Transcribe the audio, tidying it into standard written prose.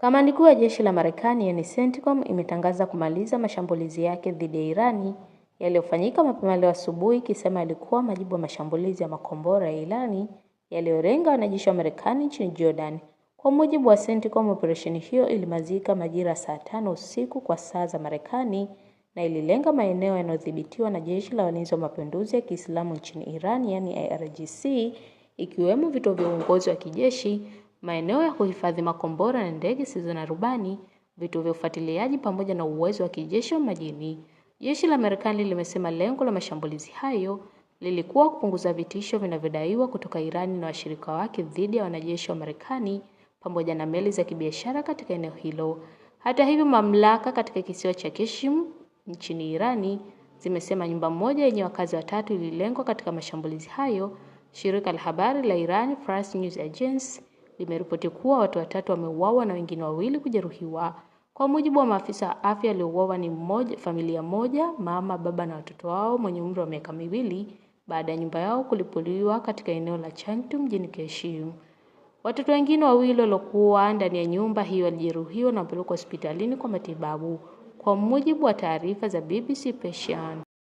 Kamandi kuu ya jeshi la Marekani yani CENTCOM imetangaza kumaliza mashambulizi yake dhidi ya Irani yaliyofanyika mapema leo asubuhi, ikisema yalikuwa majibu ya mashambulizi ya makombora ya Irani yaliyolenga wanajeshi wa Marekani nchini Jordan. Kwa mujibu wa CENTCOM, operesheni hiyo ilimalizika majira saa 5 usiku kwa saa za Marekani na ililenga maeneo yanayodhibitiwa na Jeshi la Walinzi wa Mapinduzi ya Kiislamu nchini Iran yani IRGC, ikiwemo vituo vya uongozi wa kijeshi, maeneo ya kuhifadhi makombora na ndege zisizo na rubani, vituo vya ufuatiliaji pamoja na uwezo wa kijeshi wa majini. Jeshi la Marekani limesema lengo la mashambulizi hayo lilikuwa kupunguza vitisho vinavyodaiwa kutoka Irani na washirika wake dhidi ya wanajeshi wa Marekani pamoja na meli za kibiashara katika eneo hilo. Hata hivyo, mamlaka katika kisiwa cha Qashem nchini Irani zimesema nyumba moja yenye wakazi watatu ililengwa katika mashambulizi hayo. Shirika la habari la Iran Fars News Agency limeripoti kuwa watu watatu wameuawa na wengine wawili kujeruhiwa. Kwa mujibu wa maafisa wa afya, waliouawa ni familia moja, mama, baba na watoto wao mwenye umri wa miaka 2 baada ya nyumba yao kulipuliwa katika eneo la Chantu mjini Qashem. Watoto wengine wawili waliokuwa ndani ya nyumba hiyo walijeruhiwa na kupelekwa hospitalini kwa matibabu, kwa mujibu wa taarifa za BBC Persian.